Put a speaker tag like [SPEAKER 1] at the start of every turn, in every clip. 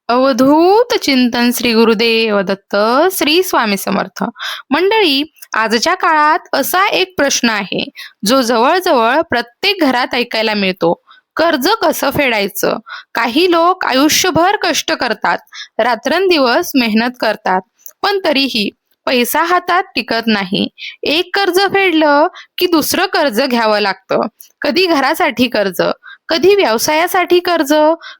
[SPEAKER 1] अवधूत चिंतन श्री गुरुदेव दत्त श्री स्वामी समर्थ. मंडळी, आजच्या काळात असा एक प्रश्न आहे जो जवळजवळ प्रत्येक घरात ऐकायला मिळतो. कर्ज कसं फेडायचं? काही लोक आयुष्यभर कष्ट करतात, रात्रंदिवस मेहनत करतात, पण तरीही पैसा हातात टिकत नाही. एक कर्ज फेडलं की दुसरं कर्ज घ्यावं लागतं. कधी घरासाठी कर्ज, कधी व्यवसायासाठी कर्ज,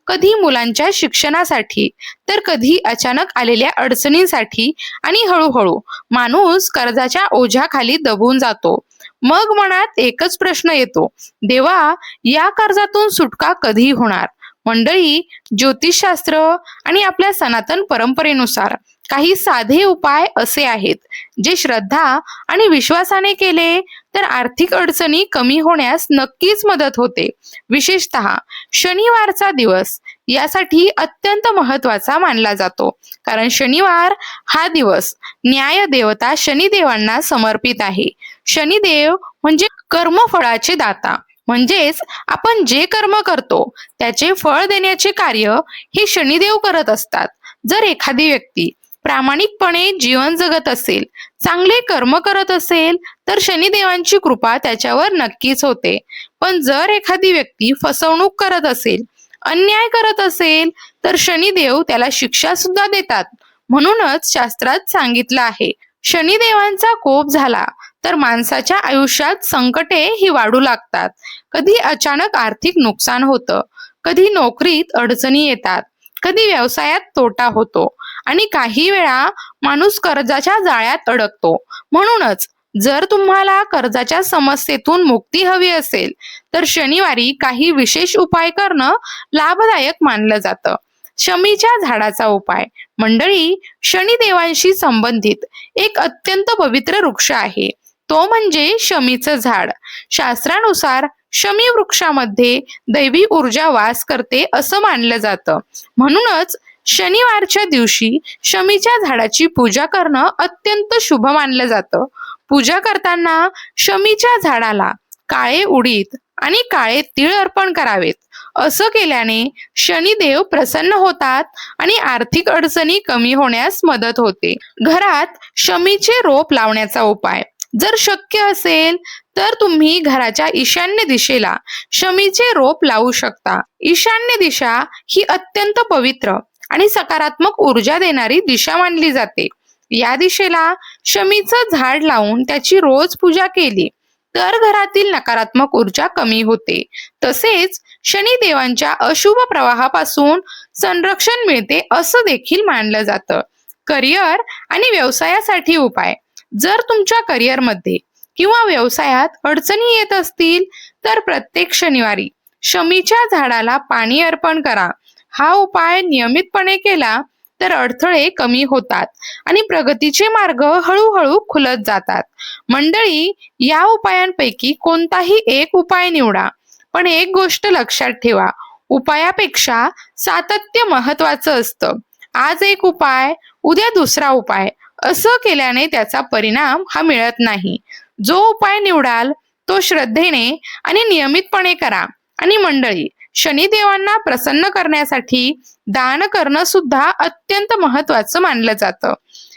[SPEAKER 1] कधी मुलांच्या शिक्षणासाठी, तर कधी अचानक आलेल्या अडचणींसाठी. आणि हळूहळू माणूस कर्जाच्या ओझ्याखाली दबून जातो. मग मनात एकच प्रश्न येतो, देवा, या कर्जातून सुटका कधी होणार? मंडळी, ज्योतिषशास्त्र आणि आपल्या सनातन परंपरेनुसार काही साधे उपाय असे आहेत जे श्रद्धा आणि विश्वासाने केले तर आर्थिक अडचणी कमी होण्यास नक्कीच मदत होते. विशेषतः शनिवारचा दिवस यासाठी अत्यंत महत्वाचा मानला जातो, कारण शनिवार हा दिवस न्याय देवता शनिदेवांना समर्पित आहे. शनिदेव म्हणजे कर्मफळाचे दाता, म्हणजेच आपण जे कर्म करतो त्याचे फळ देण्याचे कार्य हे शनिदेव करत असतात. जर एखादी व्यक्ती प्रामाणिकपणे जीवन जगत असेल, चांगले कर्म करत असेल, तर शनिदेवांची कृपा त्याच्यावर नक्कीच होते. पण जर एखादी व्यक्ती फसवणूक करत असेल, अन्याय करत असेल, तर शनिदेव त्याला शिक्षा सुद्धा देतात. म्हणूनच शास्त्रात सांगितलं आहे, शनिदेवांचा कोप झाला तर माणसाच्या आयुष्यात संकटे ही वाढू लागतात. कधी अचानक आर्थिक नुकसान होतं, कधी नोकरीत अडचणी येतात, कधी व्यवसायात तोटा होतो आणि काही वेळा माणूस कर्जाच्या जाळ्यात अडकतो. म्हणूनच जर तुम्हाला कर्जाच्या समस्येतून मुक्ती हवी असेल तर शनिवारी काही विशेष उपाय करणं लाभदायक मानलं जातं. शमीच्या झाडाचा उपाय. मंडळी, शनिदेवांशी संबंधित एक अत्यंत पवित्र वृक्ष आहे, तो म्हणजे शमीचं झाड. शास्त्रानुसार शमी वृक्षामध्ये दैवी ऊर्जा वास करते असं मानलं जातं. म्हणूनच शनिवारच्या दिवशी शमीच्या झाडाची पूजा करणं अत्यंत शुभ मानलं जातं. पूजा करताना शमीच्या झाडाला काळे उडीद आणि काळे तीळ अर्पण करावेत. असं केल्याने शनिदेव प्रसन्न होतात आणि आर्थिक अडचणी कमी होण्यास मदत होते. घरात शमीचे रोप लावण्याचा उपाय. जर शक्य असेल तर तुम्ही घराच्या ईशान्य दिशेला शमीचे रोप लावू शकता. ईशान्य दिशा ही अत्यंत पवित्र आणि सकारात्मक ऊर्जा देणारी दिशा मानली जाते. या दिशेला शमीचं झाड लावून त्याची रोज पूजा केली तर घरातील नकारात्मक ऊर्जा कमी होते. तसेच शनिदेवांच्या अशुभ प्रवाहापासून संरक्षण मिळते असं देखील मानलं जातं. करिअर आणि व्यवसायासाठी उपाय. जर तुमच्या करिअरमध्ये किंवा व्यवसायात अडचणी येत असतील तर प्रत्येक शनिवारी शमीच्या झाडाला पाणी अर्पण करा. हा उपाय नियमितपणे केला तर अडथळे कमी होतात आणि प्रगतीचे मार्ग हळूहळू खुलत जातात. मंडळी, या उपायांपैकी कोणताही एक उपाय निवडा, पण एक गोष्ट लक्षात ठेवा, उपायापेक्षा सातत्य महत्वाचं असतं. आज एक उपाय, उद्या दुसरा उपाय असं केल्याने त्याचा परिणाम हा मिळत नाही. जो उपाय निवडाल तो श्रद्धेने आणि नियमितपणे करा. आणि मंडळी, शनिदेवांना प्रसन्न करण्यासाठी दान करणं सुद्धा अत्यंत महत्वाचं मानलं जातं.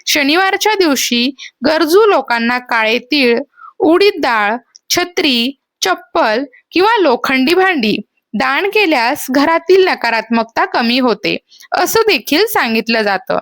[SPEAKER 1] शनिवारच्या दिवशी गरजू लोकांना काळे तीळ, उडीद डाळ, छत्री, चप्पल किंवा लोखंडी भांडी दान केल्यास घरातील नकारात्मकता कमी होते असं देखील सांगितलं जातं.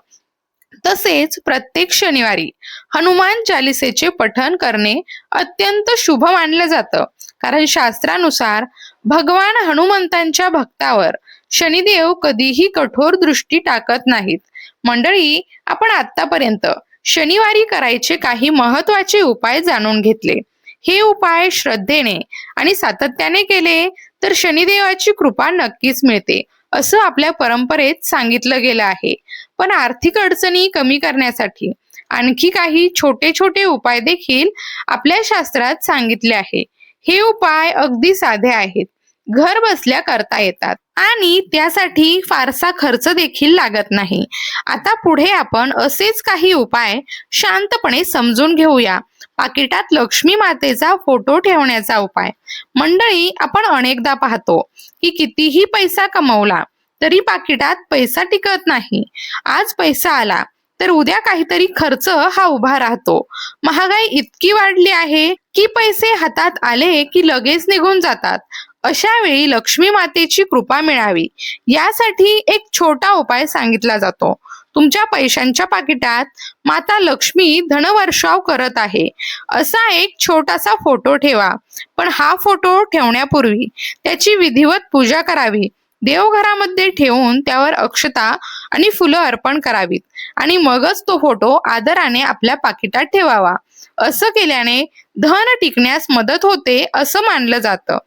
[SPEAKER 1] तसेच प्रत्येक शनिवारी हनुमान चालिसेचे पठण करणे अत्यंत शुभ मानलं जातं, कारण शास्त्रानुसार भगवान हनुमंतांच्या भक्तावर शनिदेव कधीही कठोर दृष्टी टाकत नाहीत. मंडळी, आपण आतापर्यंत शनिवारी करायचे काही महत्वाचे उपाय जाणून घेतले. हे उपाय श्रद्धेने आणि सातत्याने केले तर शनिदेवाची कृपा नक्कीच मिळते असं आपल्या परंपरेत सांगितलं गेलं आहे. पण आर्थिक अडचणी कमी करण्यासाठी आणखी काही छोटे छोटे उपाय देखील आपल्या शास्त्रात सांगितले आहे. हे उपाय अगदी साधे आहेत, घर बसल्या करता येतात आणि त्यासाठी फारसा खर्च देखील लागत नाही. आता पुढे आपण असेच काही उपाय शांतपणे समजून घेऊया. पाकिटात लक्ष्मी मातेचा फोटो ठेवण्याचा उपाय. मंडळी, आपण अनेकदा पाहतो की कितीही पैसा कमवला तरी पाकिटात पैसा टिकत नाही. आज पैसा आला तर उद्या काहीतरी खर्च हा उभा राहतो. महागाई इतकी वाढली आहे की पैसे हातात आले की लगेच निघून जातात. अशा वेळी लक्ष्मी मातेची कृपा मिळावी यासाठी एक छोटा उपाय सांगितला जातो. तुमच्या पैशांच्या पाकिटात माता लक्ष्मी धनवर्षाव करत आहे असा एक छोटासा फोटो ठेवा. पण हा फोटो ठेवण्यापूर्वी त्याची विधिवत पूजा करावी. देवघरामध्ये ठेवून त्यावर अक्षता आणि फुलं अर्पण करावीत आणि मगच तो फोटो आदराने आपल्या पाकिटात ठेवावा. असं केल्याने धन टिकण्यास मदत होते असं मानलं जातं.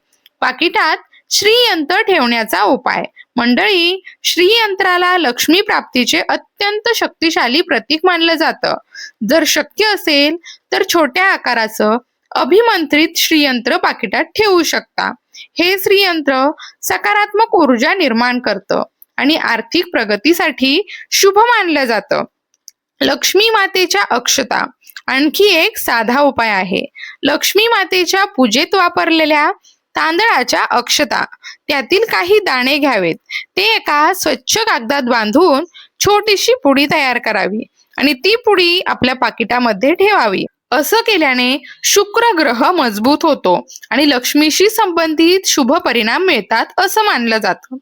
[SPEAKER 1] पाकिटात श्रीयंत्र ठेवण्याचा उपाय. मंडळी, श्रीयंत्राला लक्ष्मी प्राप्तीचे अत्यंत शक्तिशाली प्रतीक मानलं जातं. जर शक्य असेल तर छोट्या आकाराचं अभिमंत्रित श्रीयंत्र पाकिटात ठेवू शकता. हे श्रीयंत्र सकारात्मक ऊर्जा निर्माण करतं आणि आर्थिक प्रगतीसाठी शुभ मानलं जातं. लक्ष्मी मातेच्या अक्षता. आणखी एक साधा उपाय आहे. लक्ष्मी मातेच्या पूजेत वापरलेल्या तांदळाच्या अक्षता, त्यातील काही दाणे घ्यावेत. ते एका स्वच्छ कागदात बांधून छोटीशी पुडी तयार करावी आणि ती पुडी आपल्या पाकिटामध्ये ठेवावी. असं केल्याने शुक्र ग्रह मजबूत होतो आणि लक्ष्मीशी संबंधित शुभ परिणाम मिळतात असं मानलं जातं.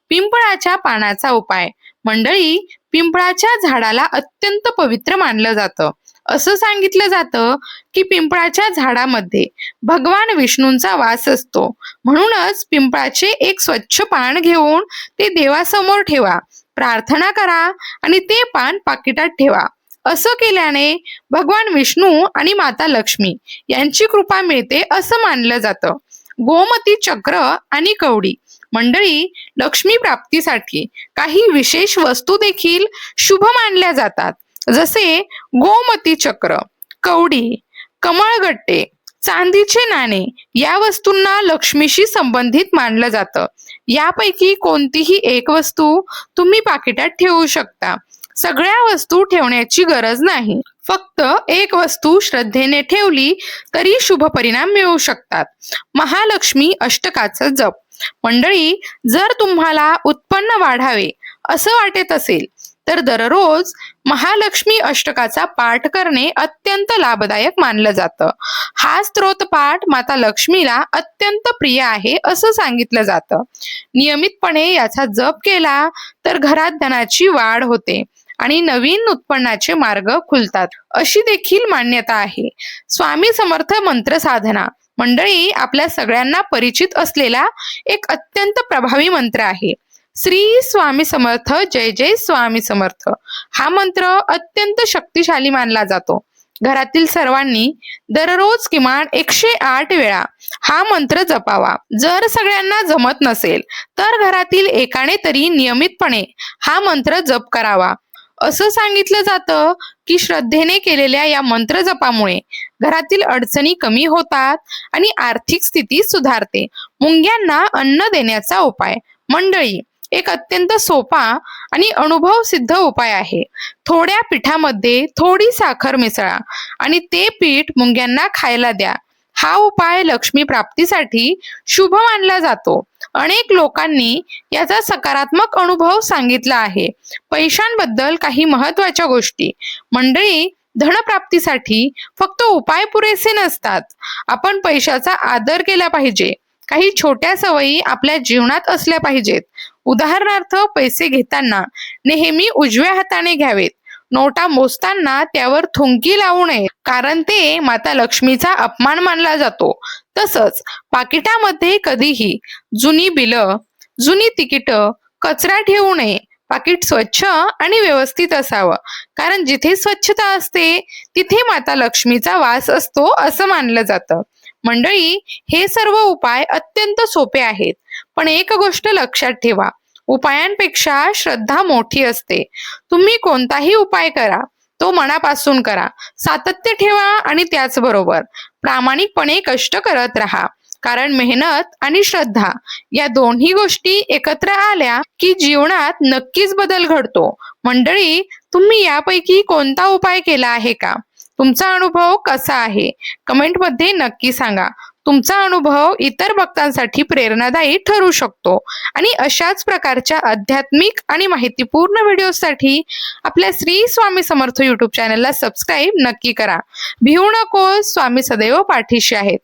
[SPEAKER 1] पिंपळाच्या पानाचा उपाय. मंडळी, पिंपळाच्या झाडाला अत्यंत पवित्र मानलं जातं. असं सांगितलं जातं की पिंपळाच्या झाडामध्ये भगवान विष्णूंचा वास असतो. म्हणूनच पिंपळाचे एक स्वच्छ पान घेऊन ते देवासमोर ठेवा, प्रार्थना करा आणि ते पान पाकिटात ठेवा. असं केल्याने भगवान विष्णू आणि माता लक्ष्मी यांची कृपा मिळते असं मानलं जातं. गोमती चक्र आणि कवडी. मंडळी, लक्ष्मी प्राप्तीसाठी काही विशेष वस्तू देखील शुभ मानल्या जातात. जसे गोमती चक्र, कवडी, कमळगट्टे, चांदीचे नाणे या वस्तूंना लक्ष्मीशी संबंधित मानलं जातं. यापैकी कोणतीही एक वस्तू तुम्ही पाकिटात ठेवू शकता. सगळ्या वस्तू ठेवण्याची गरज नाही. फक्त एक वस्तू श्रद्धेने ठेवली तरी शुभ परिणाम मिळू शकतात. महालक्ष्मी अष्टकाचा जप. मंडळी, जर तुम्हाला उत्पन्न वाढावे असं वाटत असेल तर दररोज महालक्ष्मी अष्टकाचा पाठ करणे अत्यंत लाभदायक मानलं जातं. हा स्तोत्र पाठ माता लक्ष्मीला अत्यंत प्रिय आहे असं सांगितलं जातं. नियमितपणे याचा जप केला तर घरात धनाची वाढ होते आणि नवीन उत्पन्नाचे मार्ग खुलतात अशी देखील मान्यता आहे. स्वामी समर्थ मंत्र साधना. मंडळी, आपल्या सगळ्यांना परिचित असलेला एक अत्यंत प्रभावी मंत्र आहे. श्री स्वामी समर्थ, जय जय स्वामी समर्थ. हा मंत्र अत्यंत शक्तिशाली मानला जातो. घरातील सर्वांनी दररोज किमान 108 वेळा हा मंत्र जपावा. जर सगळ्यांना जमत नसेल तर घरातील एकाने तरी नियमितपणे हा मंत्र जप करावा. असं सांगितलं जातं की श्रद्धेने केलेल्या या मंत्र जपामुळे घरातील अडचणी कमी होतात आणि आर्थिक स्थिती सुधारते. मुंग्यांना अन्न देण्याचा उपाय. मंडळी, एक अत्यंत सोपा आणि अनुभव सिद्ध उपाय आहे. थोड्या पिठामध्ये थोडी साखर मिसळा आणि ते पीठ मुंग्यांना खायला द्या. हा उपाय लक्ष्मी प्राप्तीसाठी शुभ मानला जातो. अनेक लोकांनी याचा सकारात्मक अनुभव सांगितला आहे. पैशांबद्दल काही महत्त्वाच्या गोष्टी. मंडळी, धनप्राप्तीसाठी फक्त उपाय पुरेसे नसतात. आपण पैशाचा आदर केला पाहिजे. काही छोट्या सवयी आपल्या जीवनात असल्या पाहिजेत. उदाहरणार्थ, पैसे घेताना नेहमी उजव्या हाताने घ्यावेत. नोटा मोजताना त्यावर थुंकी लावू नये, कारण ते माता लक्ष्मीचा अपमान मानला जातो. तसंच पाकिटामध्ये कधीही जुनी बिलं, जुनी तिकीटं, कचरा ठेवू नये. पाकिट स्वच्छ आणि व्यवस्थित असावं, कारण जिथे स्वच्छता असते तिथे माता लक्ष्मीचा वास असतो असं मानलं जातं. मंडळी, हे सर्व उपाय अत्यंत सोपे आहेत, पण एक गोष्ट लक्षात ठेवा, उपायांपेक्षा श्रद्धा मोठी असते. तुम्ही कोणताही उपाय करा, तो मनापासून करा, सातत्य ठेवा आणि त्याचबरोबर प्रामाणिकपणे कष्ट करत राहा. कारण मेहनत आणि श्रद्धा या दोन्ही गोष्टी एकत्र आल्या की जीवनात नक्कीच बदल घडतो. मंडळी, तुम्ही यापैकी कोणता उपाय केला आहे का? तुमचा अनुभव कसा आहे? कमेंटमध्ये नक्की सांगा. तुमचा अनुभव इतर भक्तांसाठी प्रेरणादायी ठरू शकतो. आणि अशाच प्रकारच्या आध्यात्मिक आणि माहितीपूर्ण व्हिडिओसाठी आपल्या श्री स्वामी समर्थ यूट्यूब चॅनलला सबस्क्राईब नक्की करा. भिवू नकोस, स्वामी सदैव पाठीशी आहेत.